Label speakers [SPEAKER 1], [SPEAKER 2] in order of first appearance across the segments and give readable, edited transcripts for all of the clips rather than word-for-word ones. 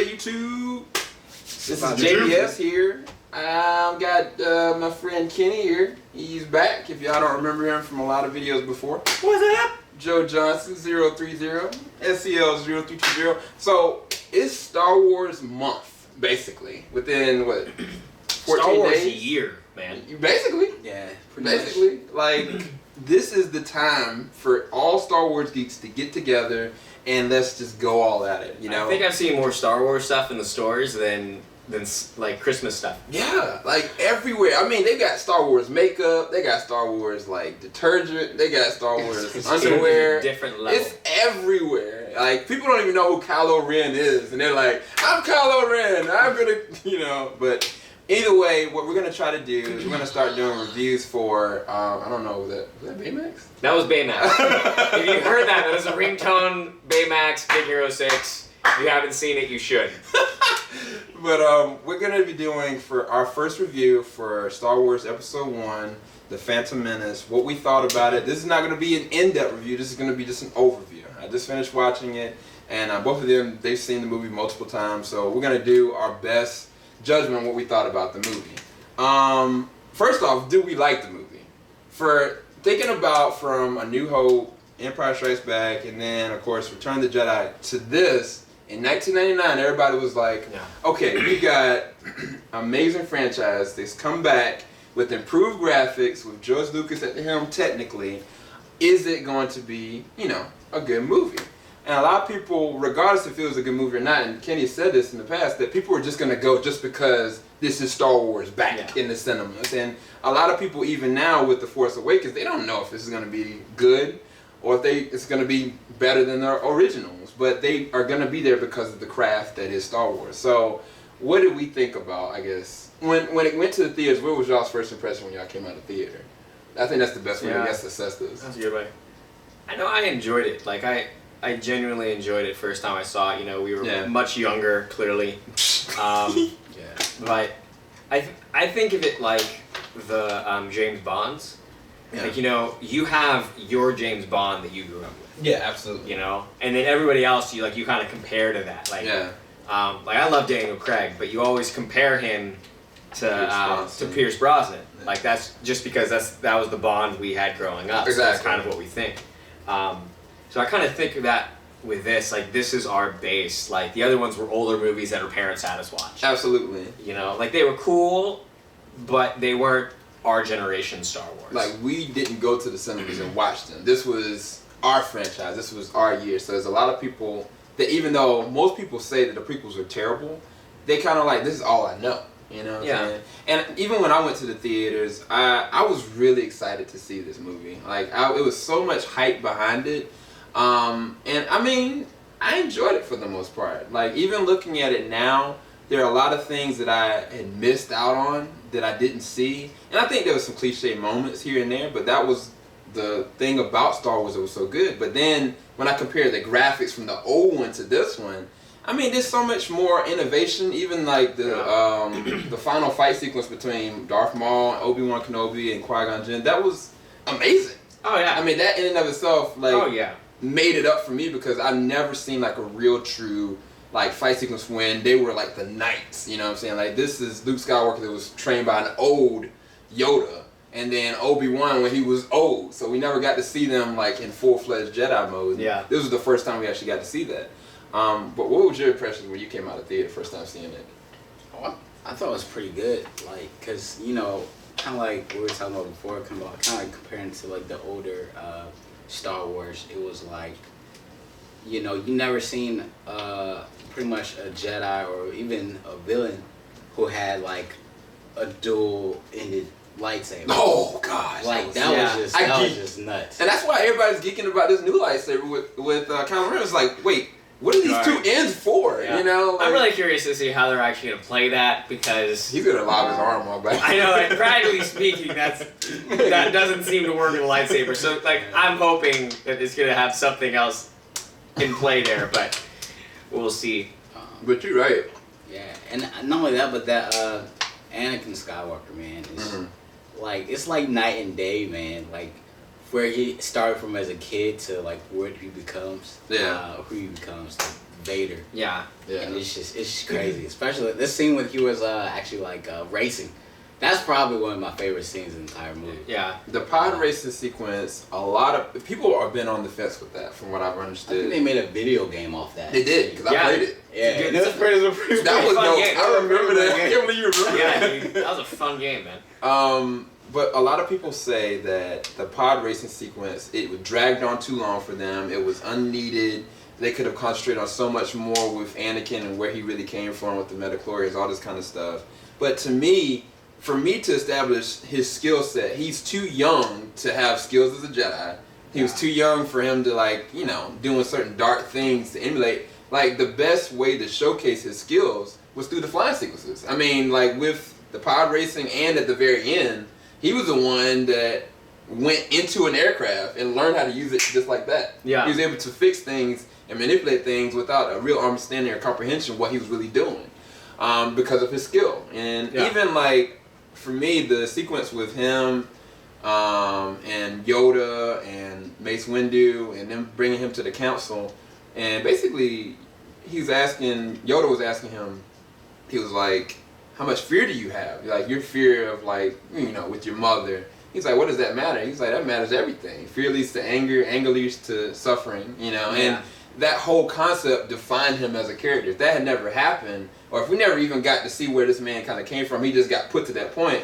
[SPEAKER 1] day, YouTube? This is JVS here. I've got my friend Kenny here. He's back. If y'all don't remember him from a lot of videos before.
[SPEAKER 2] What's up?
[SPEAKER 1] Joe Johnson 030, SCL 0320. So it's Star Wars month, basically. Within what? 14
[SPEAKER 2] Star Wars
[SPEAKER 1] days?
[SPEAKER 2] a year, man.
[SPEAKER 1] Basically.
[SPEAKER 3] Yeah,
[SPEAKER 1] Basically, like, this is the time for all Star Wars geeks to get together and let's just go all at it, you know?
[SPEAKER 2] I think I've seen more Star Wars stuff in the stores than like Christmas stuff.
[SPEAKER 1] Yeah, like everywhere. I mean, they got Star Wars makeup, they got Star Wars like detergent, they got Star Wars underwear.
[SPEAKER 2] Different level.
[SPEAKER 1] It's everywhere. Like, people don't even know who Kylo Ren is, and they're like, I'm Kylo Ren, I'm gonna, you know, but either way, what we're gonna try to do is we're gonna start doing reviews for, I don't know, was that Baymax?
[SPEAKER 2] That was Baymax. If you heard that was a ringtone, Baymax, Big Hero 6. If you haven't seen it, you should.
[SPEAKER 1] But we're going to be doing for our first review for Star Wars Episode 1, The Phantom Menace, what we thought about it. This is not going to be an in-depth review. This is going to be just an overview. I just finished watching it, and both of them, they've seen the movie multiple times, so we're going to do our best judgment on what we thought about the movie. First off, do we like the movie? For thinking about from A New Hope, Empire Strikes Back, and then, of course, Return of the Jedi to this, in 1999, everybody was like, okay, we got amazing franchise that's come back with improved graphics, with George Lucas at the helm technically. Is it going to be, you know, a good movie? And a lot of people, regardless if it was a good movie or not, and Kenny said this in the past, that people were just going to go just because this is Star Wars back in the cinemas. And a lot of people, even now with The Force Awakens, they don't know if this is going to be good or if it's going to be better than their originals, but they are going to be there because of the craft that is Star Wars. So, what did we think about, I guess, when it went to the theaters? What was y'all's first impression when y'all came out of the theater? I think that's the best way to assess this.
[SPEAKER 2] That's a good way. I know I enjoyed it. Like, I genuinely enjoyed it first time I saw it. You know, we were much younger, clearly. But I think of it like the James Bonds. Like, you know, you have your James Bond that you grew up with.
[SPEAKER 1] Yeah, absolutely.
[SPEAKER 2] You know, and then everybody else you kind of compare to that. Like, like I love Daniel Craig, but you always compare him to Pierce Brosnan. Like, that's just because that was the Bond we had growing up.
[SPEAKER 1] Exactly.
[SPEAKER 2] So that's kind of what we think. So I kind of think of that with this. Like, this is our base. Like, the other ones were older movies that our parents had us watch.
[SPEAKER 1] Absolutely.
[SPEAKER 2] You know, like, they were cool, but they weren't our generation Star Wars.
[SPEAKER 1] Like, we didn't go to the cinemas and watch them. This was our franchise. This was our year. So there's a lot of people that, even though most people say that the prequels are terrible, they kind of like, this is all I know. You know what I'm saying? And even when I went to the theaters, I was really excited to see this movie. Like, it was so much hype behind it. And I mean, I enjoyed it for the most part. Like, even looking at it now, there are a lot of things that I had missed out on that I didn't see. And I think there was some cliche moments here and there, but that was the thing about Star Wars that was so good. But then when I compare the graphics from the old one to this one, I mean, there's so much more innovation. Even like the final fight sequence between Darth Maul and Obi-Wan Kenobi and Qui-Gon Jinn, that was amazing.
[SPEAKER 2] Oh yeah.
[SPEAKER 1] I mean, that in and of itself, like, made it up for me because I've never seen like a real true like fight sequence when they were like the knights, you know what I'm saying? Like, this is Luke Skywalker that was trained by an old Yoda, and then Obi-Wan when he was old. So we never got to see them like in full-fledged Jedi mode. Yeah. This was the first time we actually got to see that. But what was your impression when you came out of the theater first time seeing it?
[SPEAKER 3] Oh, I thought it was pretty good. Like, cause you know, kind of like we were talking about before, kind of like comparing to like the older Star Wars. It was like, you know, you never seen pretty much a Jedi or even a villain who had like a dual-ended lightsaber.
[SPEAKER 1] Oh gosh!
[SPEAKER 3] Like, that was just nuts.
[SPEAKER 1] And that's why everybody's geeking about this new lightsaber with Kylo Ren. It's like, wait, what are these two ends for? You know, like,
[SPEAKER 2] I'm really curious to see how they're actually gonna play that, because
[SPEAKER 1] he's gonna lob his arm off back.
[SPEAKER 2] I know, like, practically speaking, that doesn't seem to work with a lightsaber. So like, I'm hoping that it's gonna have something else in play there, but we'll see.
[SPEAKER 1] But you're right.
[SPEAKER 3] Yeah, and not only that, but that Anakin Skywalker, man, is like, it's like night and day, man. Like, where he started from as a kid to like what he becomes, who he becomes, like, Vader.
[SPEAKER 2] Yeah.
[SPEAKER 3] And it's just crazy, especially this scene when he was actually like racing. That's probably one of my favorite scenes in the entire movie.
[SPEAKER 2] Yeah.
[SPEAKER 1] The pod racing sequence, a lot of people have been on the fence with that, from what I've understood.
[SPEAKER 3] I think they made a video game off that.
[SPEAKER 1] They did, because I played it.
[SPEAKER 3] Yeah, it was pretty
[SPEAKER 1] that was
[SPEAKER 2] fun game.
[SPEAKER 1] I remember that. I can't believe you remember
[SPEAKER 2] Yeah,
[SPEAKER 1] that.
[SPEAKER 2] dude, that was a fun game, man.
[SPEAKER 1] But a lot of people say that the pod racing sequence, it dragged on too long for them. It was unneeded. They could have concentrated on so much more with Anakin and where he really came from with the midichlorians, all this kind of stuff. But to me, for me to establish his skill set, he's too young to have skills as a Jedi. He was too young for him to, like, you know, doing certain dark things to emulate. Like, the best way to showcase his skills was through the flying sequences. I mean, like, with the pod racing and at the very end, he was the one that went into an aircraft and learned how to use it just like that.
[SPEAKER 2] Yeah.
[SPEAKER 1] He was able to fix things and manipulate things without a real understanding or comprehension of what he was really doing, because of his skill. And even, like, for me, the sequence with him and Yoda and Mace Windu and them bringing him to the council, and basically Yoda was asking him, he was like, how much fear do you have? Like, your fear of, like, you know, with your mother. He's like, what does that matter? He's like, that matters everything. Fear leads to anger leads to suffering, you know. And that whole concept defined him as a character. If that had never happened, or if we never even got to see where this man kind of came from, he just got put to that point,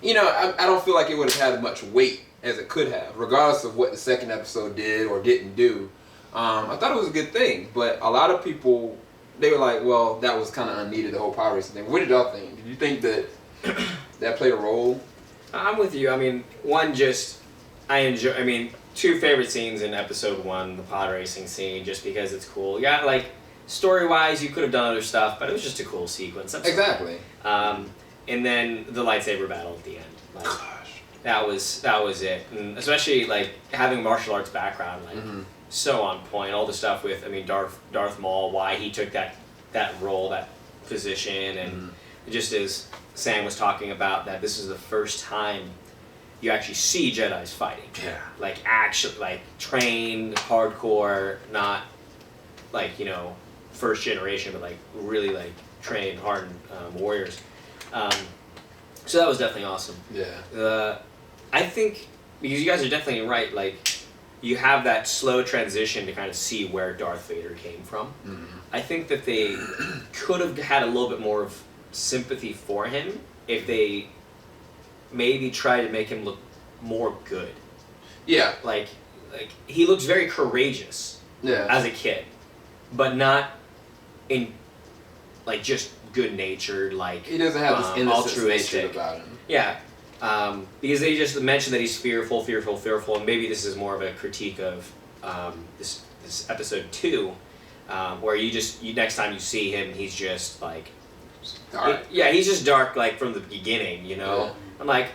[SPEAKER 1] you know, I don't feel like it would have had as much weight as it could have, regardless of what the second episode did or didn't do. I thought it was a good thing, but a lot of people, they were like, well, that was kind of unneeded, the whole power racing thing. What did y'all think? Did you think that that played a role?
[SPEAKER 2] I'm with you. I mean, two favorite scenes in episode 1, the pod racing scene, just because it's cool. Yeah, like, story-wise, you could have done other stuff, but it was just a cool sequence.
[SPEAKER 1] Exactly.
[SPEAKER 2] And then the lightsaber battle at the end. Like, that was it. And especially, like, having martial arts background, like, so on point. All the stuff with, I mean, Darth Maul, why he took that role, that position, and just as Sam was talking about, that this is the first time you actually see Jedis fighting.
[SPEAKER 1] Yeah.
[SPEAKER 2] Like, actually, like, trained, hardcore, not, like, you know, first generation, but, like, really, like, trained, hardened warriors. So that was definitely awesome.
[SPEAKER 1] Yeah.
[SPEAKER 2] I think, because you guys are definitely right, like, you have that slow transition to kind of see where Darth Vader came from. I think that they could have had a little bit more of sympathy for him if they maybe tried to make him look more good.
[SPEAKER 1] Yeah.
[SPEAKER 2] Like he looks very courageous as a kid, but not in, like, just good-natured, like,
[SPEAKER 1] he doesn't have this innocent nature
[SPEAKER 2] altruistic
[SPEAKER 1] about him.
[SPEAKER 2] Yeah. Because they just mentioned that he's fearful, and maybe this is more of a critique of this episode 2, where you next time you see him, he's just like
[SPEAKER 1] dark.
[SPEAKER 2] He's just dark, like, from the beginning, you know. Yeah. I'm like,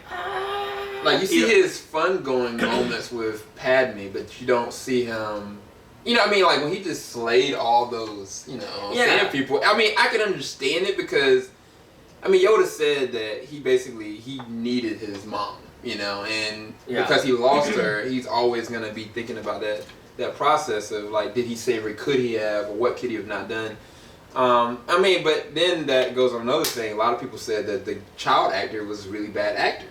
[SPEAKER 1] like, you see his fun-going moments with Padme, but you don't see him. You know what I mean? Like, when he just slayed all those, you know, Sand people. I mean, I can understand it because, I mean, Yoda said that he needed his mom, you know, and because he lost her, he's always going to be thinking about that process of, like, did he save her? Could he have? Or what could he have not done? I mean, but then that goes on another thing. A lot of people said that the child actor was a really bad actor.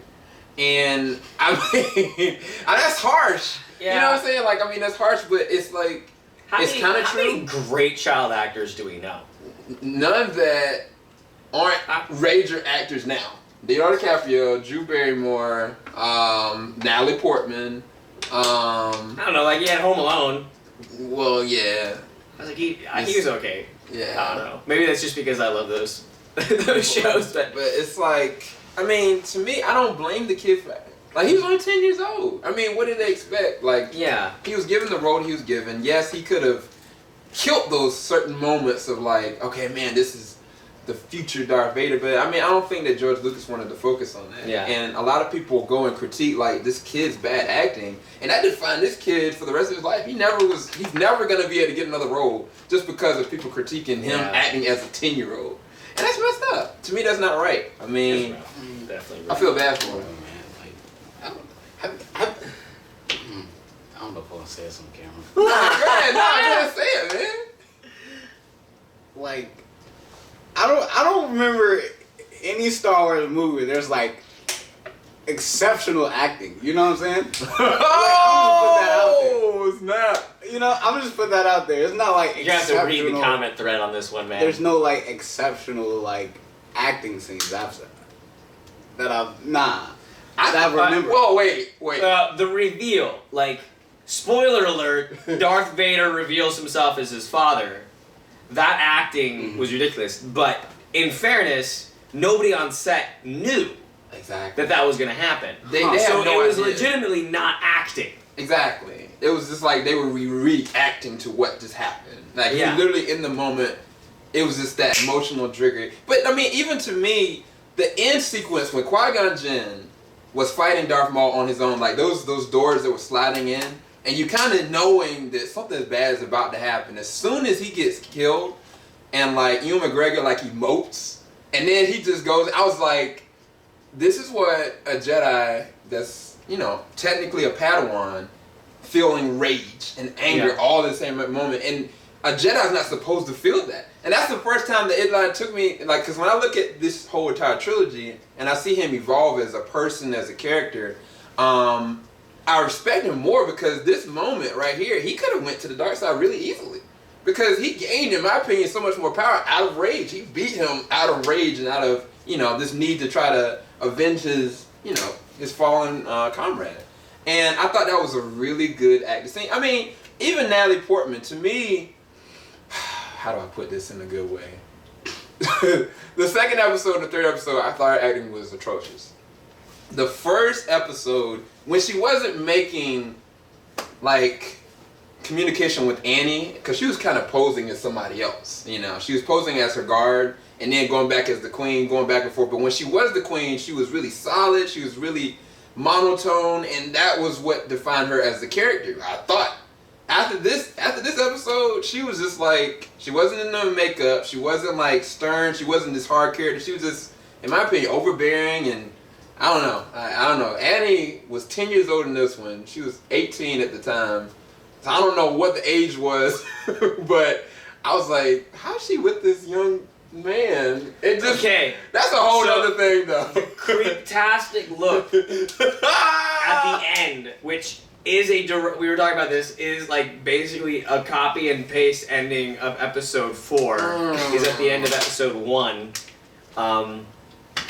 [SPEAKER 1] And, I mean, that's harsh. Yeah. You know what I'm saying? Like, I mean, that's harsh, but it's like, it's kind of true.
[SPEAKER 2] How many great child actors do we know?
[SPEAKER 1] None that aren't major actors now. Leonardo DiCaprio, Drew Barrymore, Natalie Portman.
[SPEAKER 2] I don't know, like, he had Home Alone.
[SPEAKER 1] Well, yeah.
[SPEAKER 2] I was like, he was okay.
[SPEAKER 1] Yeah.
[SPEAKER 2] I don't know. Maybe that's just because I love those shows. But
[SPEAKER 1] it's like, I mean, to me, I don't blame the kid for that. Like, he was only 10 years old. I mean, what did they expect? Like, he was given the role he was given. Yes, he could have killed those certain moments of, like, okay, man, this is the future Darth Vader. But, I mean, I don't think that George Lucas wanted to focus on that.
[SPEAKER 2] Yeah.
[SPEAKER 1] And a lot of people go and critique, like, this kid's bad acting. And that defined this kid for the rest of his life. He's never going to be able to get another role just because of people critiquing him acting as a 10-year-old. And that's messed up. To me, that's not right. I mean,
[SPEAKER 2] definitely
[SPEAKER 1] I feel bad for him.
[SPEAKER 3] I don't know if I want to say this on camera.
[SPEAKER 1] Nah, go ahead. Say it, man.
[SPEAKER 3] like, I don't remember any Star Wars movie. There's like exceptional acting. You know what I'm saying?
[SPEAKER 1] Oh, snap!
[SPEAKER 3] You know, I'm just put that out there. It's not like
[SPEAKER 2] you have to read the comment thread on this one, man.
[SPEAKER 3] There's no like exceptional like acting scenes that I've remember.
[SPEAKER 1] Whoa, wait.
[SPEAKER 2] The reveal, like, spoiler alert, Darth Vader reveals himself as his father. That acting was ridiculous, but in fairness, nobody on set knew that was going to happen.
[SPEAKER 1] They so
[SPEAKER 2] it was legitimately not acting.
[SPEAKER 1] Exactly. It was just like they were reacting to what just happened. Like, he literally in the moment, it was just that emotional trigger. But, I mean, even to me, the end sequence when Qui-Gon Jinn was fighting Darth Maul on his own, like those doors that were sliding in, and you kind of knowing that something bad is about to happen. As soon as he gets killed, and like Ewan McGregor like emotes, and then he just goes. I was like, this is what a Jedi that's technically a Padawan feeling rage and anger all at the same moment, and a Jedi's not supposed to feel that. And that's the first time that it like took me, like, because when I look at this whole entire trilogy and I see him evolve as a person, as a character, I respect him more because this moment right here, he could have went to the dark side really easily. Because he gained, in my opinion, so much more power out of rage. He beat him out of rage and out of, this need to try to avenge his, his fallen comrade. And I thought that was a really good acting scene. I mean, even Natalie Portman, to me, how do I put this in a good way? The second episode and the third episode, I thought her acting was atrocious. The first episode, when she wasn't making, like, communication with Annie, because she was kind of posing as somebody else, She was posing as her guard, and then going back as the queen, going back and forth. But when she was the queen, she was really solid, she was really monotone, and that was what defined her as the character, I thought. After this episode, she was just like, she wasn't in the makeup, she wasn't like stern, she wasn't this hard character, she was just, in my opinion, overbearing, and I don't know. Annie was 10 years older than this one. She was 18 at the time. So I don't know what the age was, but I was like, how's she with this young man? It just, that's a whole other thing though.
[SPEAKER 2] The creep-tastic look at the end, which is we were talking about this, is like basically a copy and paste ending of episode 4 is at the end of episode 1.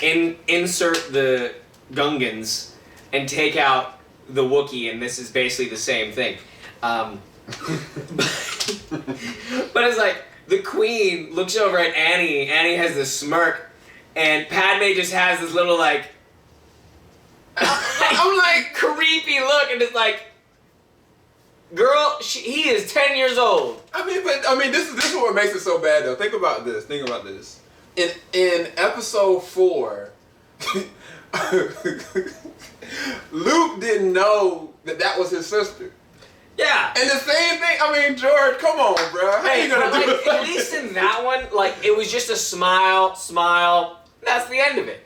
[SPEAKER 2] Insert the Gungans and take out the Wookiee, and this is basically the same thing. But it's like the Queen looks over at Annie. Annie has this smirk, and Padme just has this little like I'm like creepy look, and it's like, girl, he is 10 years old.
[SPEAKER 1] I mean, this is what makes it so bad though. Think about this. In episode 4, Luke didn't know that was his sister.
[SPEAKER 2] Yeah.
[SPEAKER 1] And the same thing, I mean, George, come on, bro. How you gonna do it?
[SPEAKER 2] At least in that one, like, it was just a smile, that's the end of it.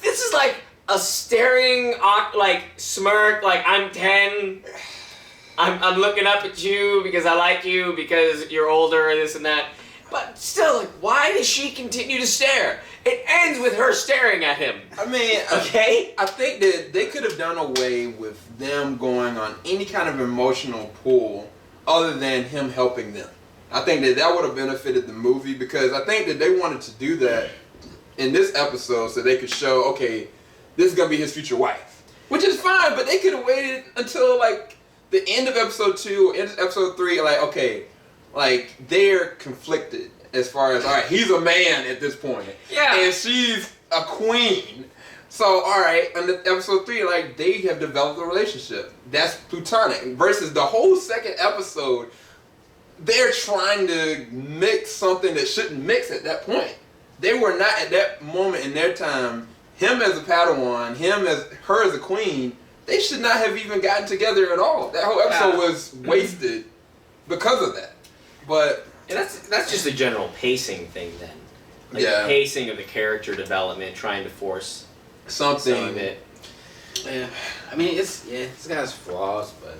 [SPEAKER 2] This is like a staring, like, smirk, like, I'm 10, I'm looking up at you because I like you, because you're older, and this and that. But still, like, why does she continue to stare? It ends with her staring at him.
[SPEAKER 1] I mean,
[SPEAKER 2] okay?
[SPEAKER 1] I think that they could have done away with them going on any kind of emotional pull other than him helping them. I think that would have benefited the movie, because I think that they wanted to do that in this episode so they could show, okay, this is going to be his future wife. Which is fine, but they could have waited until, like, the end of episode 2 or end of episode 3, like, okay, like, they're conflicted as far as, all right, he's a man at this point.
[SPEAKER 2] Yeah.
[SPEAKER 1] And she's a queen. So, all right, in episode 3, like, they have developed a relationship. That's platonic. Versus the whole second episode, they're trying to mix something that shouldn't mix at that point. They were not at that moment in their time, him as a Padawan, her as a queen, they should not have even gotten together at all. That whole episode was wasted because of that. But
[SPEAKER 2] and that's just a general pacing thing then. Like the pacing of the character development, trying to force
[SPEAKER 1] something
[SPEAKER 2] some of it.
[SPEAKER 3] Yeah, I mean it's got its flaws, but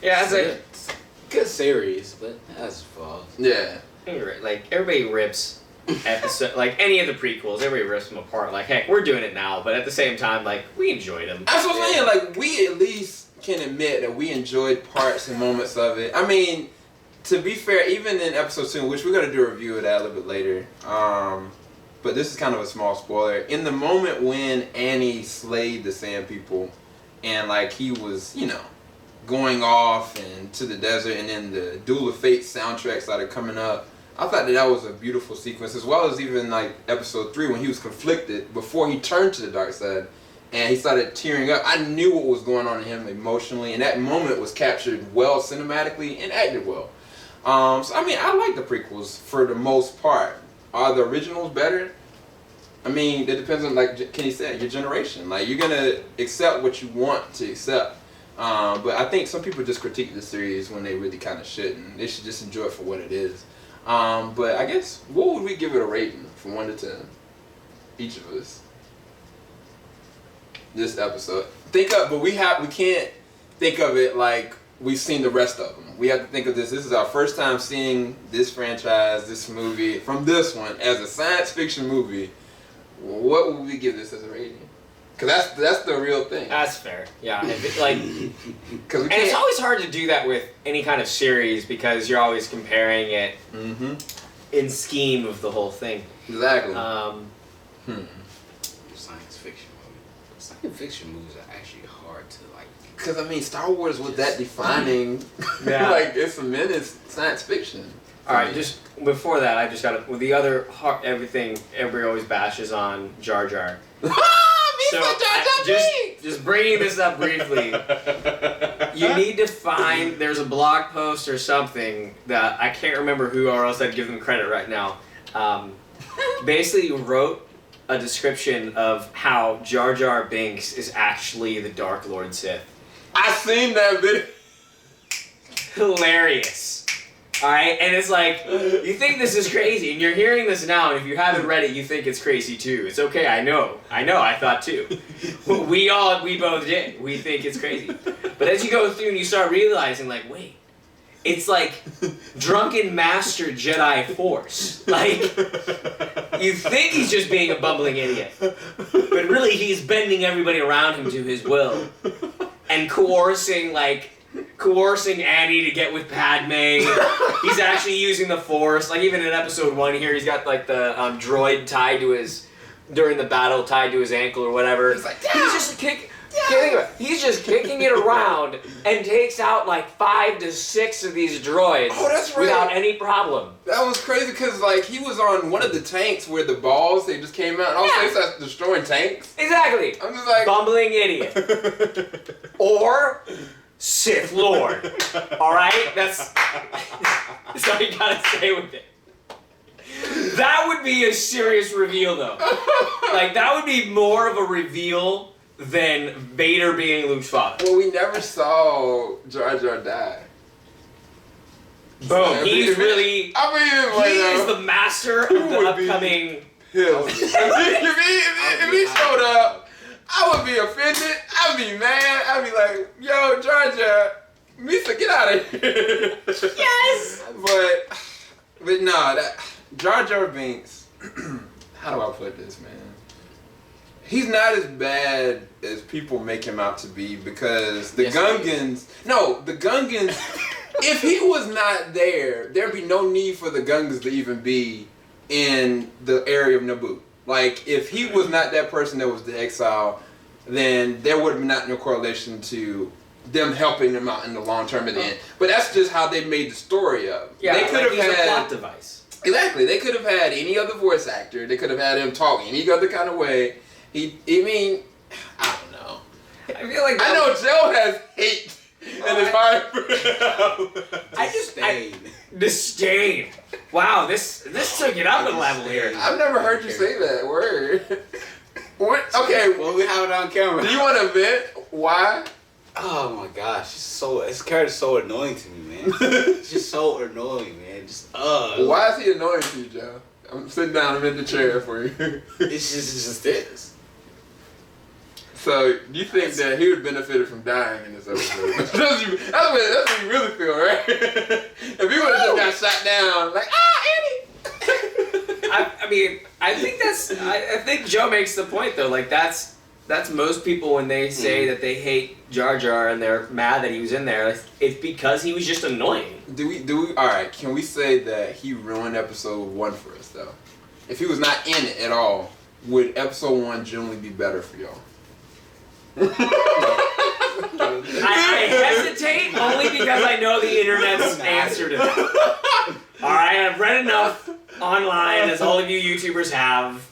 [SPEAKER 2] yeah, it's
[SPEAKER 3] a good series, but it has flaws.
[SPEAKER 1] Yeah,
[SPEAKER 2] like everybody rips episode, like any of the prequels, everybody rips them apart. Like, heck, we're doing it now, but at the same time, like, we enjoyed them.
[SPEAKER 1] That's what I'm saying. Like, we at least can admit that we enjoyed parts and moments of it. I mean, to be fair, even in episode 2, which we're gonna do a review of that a little bit later. But this is kind of a small spoiler. In the moment when Annie slayed the Sand People, and like he was, you know, going off and to the desert, and then the Duel of Fate soundtrack started coming up. I thought that was a beautiful sequence, as well as even like episode 3 when he was conflicted before he turned to the dark side, and he started tearing up. I knew what was going on in him emotionally, and that moment was captured well cinematically and acted well. So I mean, I like the prequels for the most part. Are the originals better? I mean, it depends on, like Kenny said, your generation. Like, you're gonna accept what you want to accept. But I think some people just critique the series when they really kind of shouldn't. They should just enjoy it for what it is. But I guess, what would we give it a rating from 1 to 10? Each of us. This episode. But we can't think of it like we've seen the rest of them. We have to think of this. This is our first time seeing this franchise, this movie, from this one as a science fiction movie. What would we give this as a rating? Because that's the real thing.
[SPEAKER 2] That's fair. Yeah. And it's always hard to do that with any kind of series because you're always comparing it in scheme of the whole thing.
[SPEAKER 1] Exactly.
[SPEAKER 3] Science fiction movies. Science fiction movies are actually hard to like.
[SPEAKER 1] Because, I mean, Star Wars was that defining.
[SPEAKER 2] Yeah.
[SPEAKER 1] Like, it's a menace science fiction.
[SPEAKER 2] Alright, just before that, I just got to... With the other... Everything everybody always bashes on Jar Jar. Just bringing this up briefly. You need to find... There's a blog post or something that... I can't remember who, or else I'd give them credit right now. Basically wrote a description of how Jar Jar Binks is actually the Dark Lord Sith.
[SPEAKER 1] I seen that video.
[SPEAKER 2] Hilarious. Alright, and it's like, you think this is crazy, and you're hearing this now, and if you haven't read it, you think it's crazy too. It's okay, I know, I thought too. We both did. We think it's crazy. But as you go through and you start realizing, like, wait, it's like drunken master Jedi Force. Like, you think he's just being a bumbling idiot, but really he's bending everybody around him to his will. And coercing Annie to get with Padme. He's actually using the Force. Like, even in episode 1 here, he's got like the droid tied to his, during the battle, tied to his ankle or whatever. He's like, he's just he's just kicking it around and takes out like 5 to 6 of these droids.
[SPEAKER 1] Oh, that's right.
[SPEAKER 2] Without any problem.
[SPEAKER 1] That was crazy because, like, he was on one of the tanks where the balls, they just came out and all of a sudden he starts destroying tanks.
[SPEAKER 2] Exactly.
[SPEAKER 1] I'm just like...
[SPEAKER 2] Bumbling idiot. Or... Sith Lord. Alright? That's all you gotta say with it. That would be a serious reveal, though. Like, that would be more of a reveal than Vader being Luke's father.
[SPEAKER 1] Well, we never saw Jar Jar die.
[SPEAKER 2] Boom. He's really... he is the master of the upcoming...
[SPEAKER 1] If he showed up, I would be offended. I'd be mad. I'd be like, yo, Jar Jar, Misa, get out of here.
[SPEAKER 2] Yes!
[SPEAKER 1] But no, that Jar Jar Binks, how do I put this, man? He's not as bad as people make him out to be because the Gungans, if he was not there, there'd be no need for the Gungans to even be in the area of Naboo. Like, if he was not that person that was the exile, then there would have been no correlation to them helping them out in the long term at the end. But that's just how they made the story up.
[SPEAKER 2] Yeah,
[SPEAKER 1] they could have had
[SPEAKER 2] a plot device.
[SPEAKER 1] Exactly. They could have had any other voice actor. They could have had him talk any other kind of way. I don't know.
[SPEAKER 2] I feel like
[SPEAKER 1] I know Joe has hate in his heart.
[SPEAKER 2] Disdain. Wow, this took it up a level here.
[SPEAKER 1] I've never heard you say that word. What? Okay,
[SPEAKER 3] well, we have it on camera.
[SPEAKER 1] Do you want to admit why?
[SPEAKER 3] Oh my gosh, this character's so annoying to me, man. It's just so annoying, man.
[SPEAKER 1] Why is he annoying to you, Joe? I'm sitting down. I'm in the chair for you.
[SPEAKER 3] It's just is.
[SPEAKER 1] So you think that he would benefit from dying in this episode? that's what you really feel, right? If he would have just got shot down, like,
[SPEAKER 2] mean, I think Joe makes the point though. Like that's most people when they say that they hate Jar Jar and they're mad that he was in there. It's because he was just annoying.
[SPEAKER 1] Do we? All right. Can we say that he ruined episode 1 for us though? If he was not in it at all, would episode 1 generally be better for y'all?
[SPEAKER 2] I hesitate only because I know the internet's answer to that. Alright, I've read enough online, as all of you YouTubers have,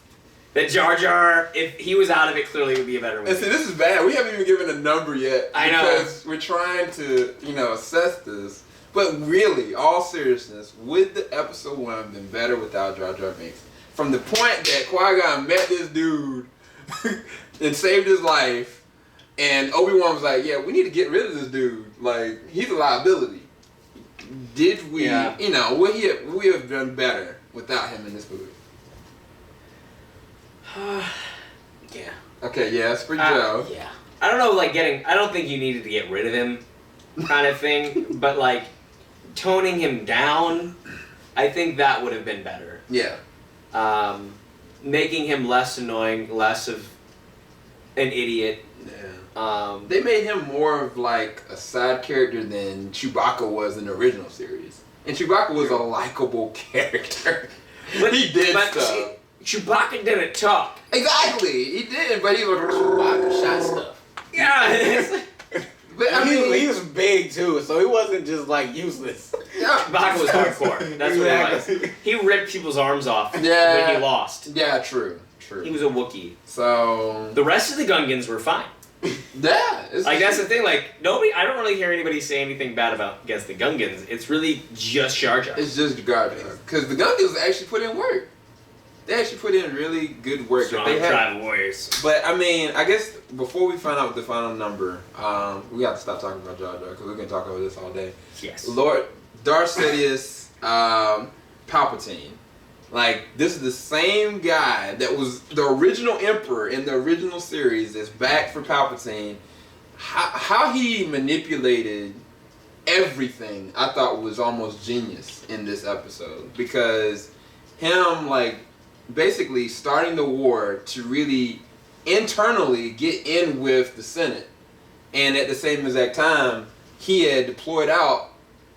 [SPEAKER 2] that Jar Jar, if he was out of it, clearly would be a better movie.
[SPEAKER 1] And see, this is bad. We haven't even given a number yet.
[SPEAKER 2] I know.
[SPEAKER 1] Because we're trying to, assess this. But really, all seriousness, would the episode 1 have been better without Jar Jar Binks? From the point that Qui-Gon met this dude and saved his life, and Obi-Wan was like, yeah, we need to get rid of this dude. Like, he's a liability. Did we, would we have done better without him in this movie?
[SPEAKER 3] Yeah.
[SPEAKER 1] Okay, yeah, that's for Joe.
[SPEAKER 3] Yeah.
[SPEAKER 2] I don't know, I don't think you needed to get rid of him kind of thing, but toning him down, I think that would have been better.
[SPEAKER 1] Yeah.
[SPEAKER 2] Making him less annoying, less of an idiot.
[SPEAKER 1] Yeah. They made him more of a side character than Chewbacca was in the original series. And Chewbacca was a likable character.
[SPEAKER 2] But
[SPEAKER 1] he did stuff.
[SPEAKER 2] Chewbacca didn't talk.
[SPEAKER 1] Exactly, he did, but he was
[SPEAKER 3] Chewbacca shot stuff.
[SPEAKER 2] Yeah.
[SPEAKER 3] But I mean, he was big too, so he wasn't just useless.
[SPEAKER 1] Yeah.
[SPEAKER 2] Chewbacca was hardcore. That's what he was. He ripped people's arms off when he lost.
[SPEAKER 1] Yeah, true.
[SPEAKER 2] He was a Wookiee.
[SPEAKER 1] So
[SPEAKER 2] the rest of the Gungans were fine.
[SPEAKER 1] Yeah.
[SPEAKER 2] That's the thing. Nobody. I don't really hear anybody say anything bad against the Gungans. It's really just Jar Jar.
[SPEAKER 1] It's just garbage. Because the Gungans actually put in work. They actually put in really good work.
[SPEAKER 2] Strong tribal warriors.
[SPEAKER 1] But I mean, I guess before we find out the final number, we have to stop talking about Jar Jar because we can talk about this all day.
[SPEAKER 2] Yes.
[SPEAKER 1] Lord Darth Sidious, Palpatine. This is the same guy that was the original Emperor in the original series that's back for Palpatine. How he manipulated everything, I thought was almost genius in this episode. Because him, basically starting the war to really internally get in with the Senate. And at the same exact time, he had deployed out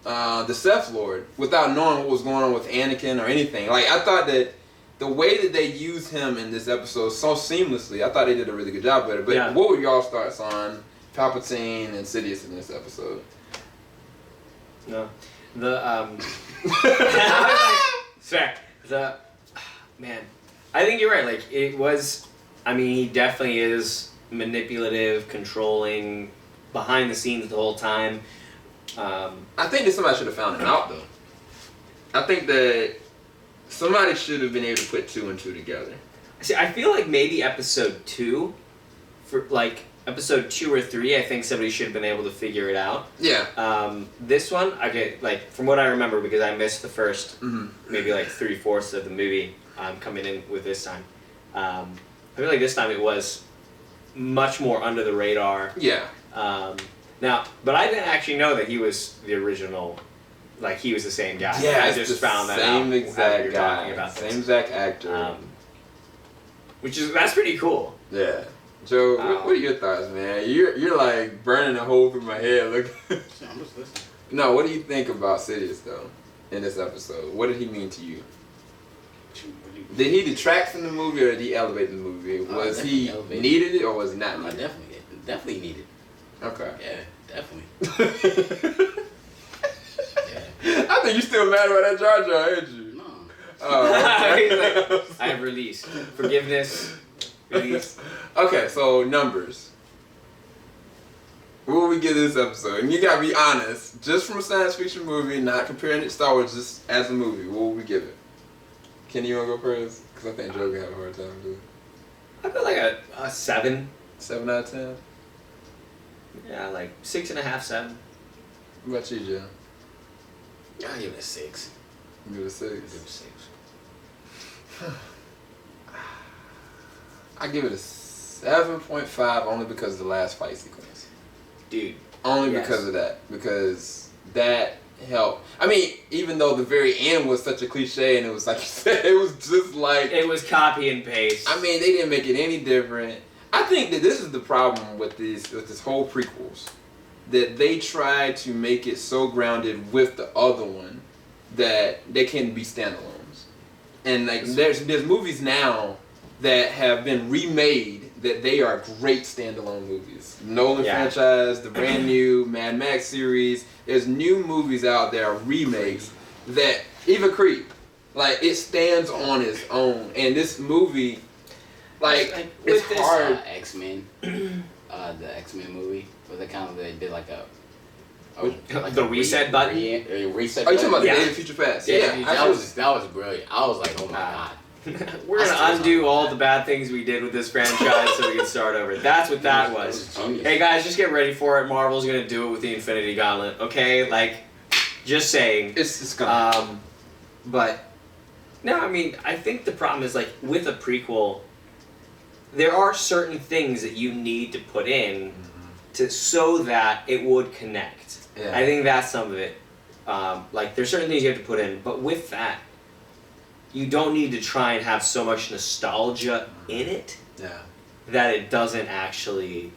[SPEAKER 1] the Sith Lord without knowing what was going on with Anakin or anything. I thought that the way that they used him in this episode so seamlessly, I thought they did a really good job with it. But what were y'all's thoughts on Palpatine and Sidious in this episode?
[SPEAKER 2] No. Man, I think you're right. It was, he definitely is manipulative, controlling, behind the scenes the whole time.
[SPEAKER 1] I think that somebody should have found him out, though. I think that somebody should have been able to put 2 and 2 together.
[SPEAKER 2] See, I feel like maybe episode 2, episode 2 or 3, I think somebody should have been able to figure it out.
[SPEAKER 1] Yeah.
[SPEAKER 2] This one, from what I remember, because I missed the first, maybe 3/4 of the movie, coming in with this time. I feel like this time it was much more under the radar.
[SPEAKER 1] Yeah.
[SPEAKER 2] But I didn't actually know that he was the original, he was the same guy.
[SPEAKER 1] Yeah,
[SPEAKER 2] I just found that out.
[SPEAKER 1] Same exact guy.
[SPEAKER 2] Talking about
[SPEAKER 1] same exact actor.
[SPEAKER 2] That's pretty cool.
[SPEAKER 1] Yeah. Joe, what are your thoughts, man? You're burning a hole through my head. Look.
[SPEAKER 3] I'm just listening.
[SPEAKER 1] No, what do you think about Sidious though in this episode? What did he mean to you? Did he detract from the movie or did he elevate the movie? Was he needed it or was he not needed?
[SPEAKER 3] Definitely needed.
[SPEAKER 1] Okay.
[SPEAKER 3] Yeah, definitely.
[SPEAKER 1] I think you're still mad about that Jar Jar, ain't you?
[SPEAKER 3] No.
[SPEAKER 1] Oh,
[SPEAKER 2] I have released. Forgiveness. Release.
[SPEAKER 1] Okay, so numbers. What will we give this episode? And you gotta be honest. Just from a science fiction movie, not comparing it to Star Wars, just as a movie. What will we give it? Kenny, you wanna go first? Because I think Joe gonna have a hard time doing it.
[SPEAKER 2] I feel a 7.
[SPEAKER 1] 7 out of 10?
[SPEAKER 2] Yeah, 6.5, 7.
[SPEAKER 1] What about you, Joe?
[SPEAKER 3] I'll give it a 6.
[SPEAKER 1] You give it a 6?
[SPEAKER 3] I'll give it a 6.
[SPEAKER 1] I give it a 7.5 only because of the last fight sequence.
[SPEAKER 2] Dude.
[SPEAKER 1] Only because of that. Because that help. I mean, even though the very end was such a cliche and it was like you said, it was just like...
[SPEAKER 2] It was copy and paste.
[SPEAKER 1] I mean, they didn't make it any different. I think that this is the problem with this whole prequels. That they try to make it so grounded with the other one that they can be standalones. And like there's movies now that have been remade that they are great standalone movies. Nolan franchise, the brand new Mad Max series. There's new movies out there, remakes, that even Creed, like it stands on its own. And this movie, like it's hard.
[SPEAKER 3] X-Men, the X-Men movie, where they did like a
[SPEAKER 2] the reset button.
[SPEAKER 3] Reset.
[SPEAKER 1] Are you talking
[SPEAKER 3] button?
[SPEAKER 1] about Days of Future Past?
[SPEAKER 3] Yeah, that was brilliant. I was like, oh my god.
[SPEAKER 2] We're gonna undo all the bad things we did with this franchise so we can start over. That's what that was. Hey guys, just get ready for it. Marvel's gonna do it with the Infinity Gauntlet. Okay, like, just saying.
[SPEAKER 1] It's gonna.
[SPEAKER 2] But no, I mean, I think the problem is like with a prequel, there are certain things that you need to put in so that it would connect.
[SPEAKER 1] Yeah.
[SPEAKER 2] I think that's some of it. Like there's certain things you have to put in, but with that, you don't need to try and have so much nostalgia in it that it doesn't actually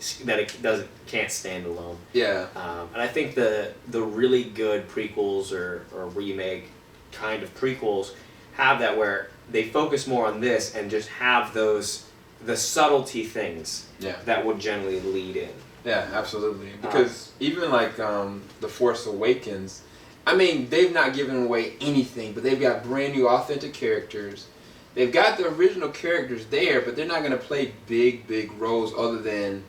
[SPEAKER 2] can't stand alone.
[SPEAKER 1] Yeah.
[SPEAKER 2] And I think the really good prequels or remake kind of prequels have that where they focus more on this and just have the subtlety things that would generally lead in.
[SPEAKER 1] Yeah, absolutely. Because even like The Force Awakens, I mean, they've not given away anything, but they've got brand new authentic characters. They've got the original characters there, but they're not going to play big roles other than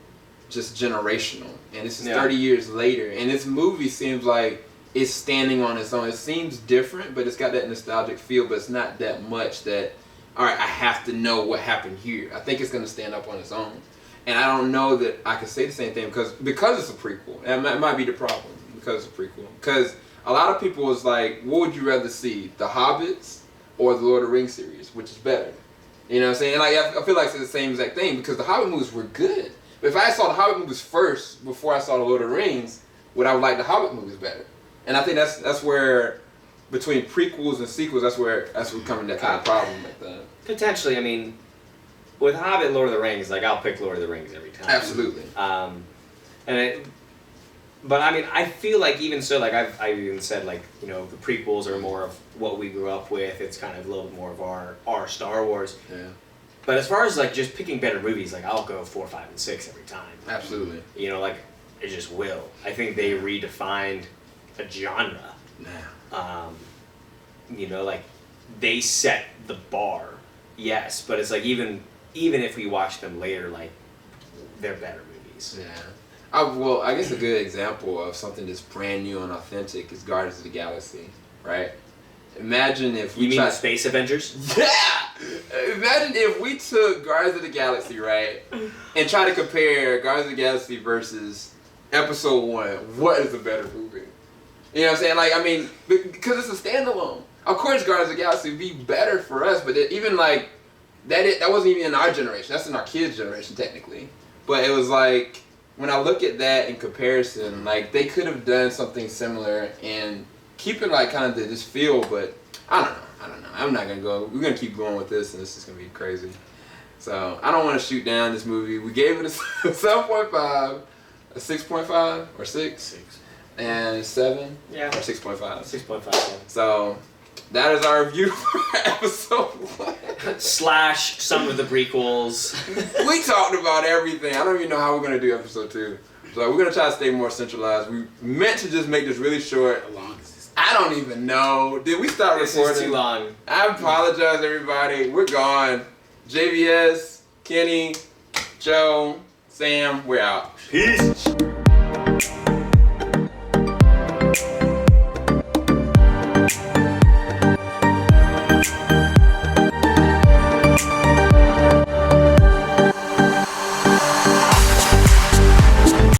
[SPEAKER 1] just generational. And this is 30 years later, and this movie seems like it's standing on its own. It seems different, but it's got that nostalgic feel, but it's not that much that, all right, I have to know what happened here. I think it's going to stand up on its own. And I don't know that I can say the same thing because it's a prequel. And that might be the problem because it's a prequel. Because a lot of people was like, what would you rather see, The Hobbits or the Lord of the Rings series, which is better? You know what I'm saying? Like I feel like it's the same exact thing because the Hobbit movies were good. But if I saw the Hobbit movies first before I saw the Lord of the Rings, would I like the Hobbit movies better? And I think that's where between prequels and sequels, that's where coming that kind of problem like that.
[SPEAKER 2] Potentially, I mean, with Hobbit and Lord of the Rings, like I'll pick Lord of the Rings every time.
[SPEAKER 1] Absolutely.
[SPEAKER 2] But I mean, I feel like even so, like I've even said, like, you know, the prequels are more of what we grew up with. It's kind of a little bit more of our Star Wars.
[SPEAKER 1] Yeah.
[SPEAKER 2] But as far as like just picking better movies, like I'll go 4, 5, and 6 every time.
[SPEAKER 1] Absolutely.
[SPEAKER 2] You know, like it just will. I think they redefined a genre.
[SPEAKER 1] Yeah.
[SPEAKER 2] You know, like they set the bar. Yes, but it's like even if we watch them later, like they're better movies.
[SPEAKER 1] Yeah. Well, I guess a good example of something that's brand new and authentic is Guardians of the Galaxy, right? Imagine if we
[SPEAKER 2] You mean the Space Avengers?
[SPEAKER 1] Yeah! Imagine if we took Guardians of the Galaxy, right, and try to compare Guardians of the Galaxy versus Episode 1. What is a better movie? You know what I'm saying? Like, I mean, because it's a standalone. Of course, Guardians of the Galaxy would be better for us, but even like, that wasn't even in our generation. That's in our kids' generation, technically. But it was like, when I look at that in comparison, like they could have done something similar and keep it like kind of this feel, but I don't know. I'm not gonna go. We're gonna keep going with this, and this is gonna be crazy. So I don't want to shoot down this movie. We gave it a 7.5, a 6.5 or 6, and 7,
[SPEAKER 2] yeah, or
[SPEAKER 1] 6.5.
[SPEAKER 2] 6.5. Yeah.
[SPEAKER 1] So that is our review for episode 1.
[SPEAKER 2] / some of the prequels.
[SPEAKER 1] We talked about everything. I don't even know how we're going to do episode 2. So we're going to try to stay more centralized. We meant to just make this really short.
[SPEAKER 3] How long is this?
[SPEAKER 1] I don't even know. Did we start recording?
[SPEAKER 2] This is too long.
[SPEAKER 1] I apologize, everybody. We're gone. JVS, Kenny, Joe, Sam, we're out.
[SPEAKER 2] Peace.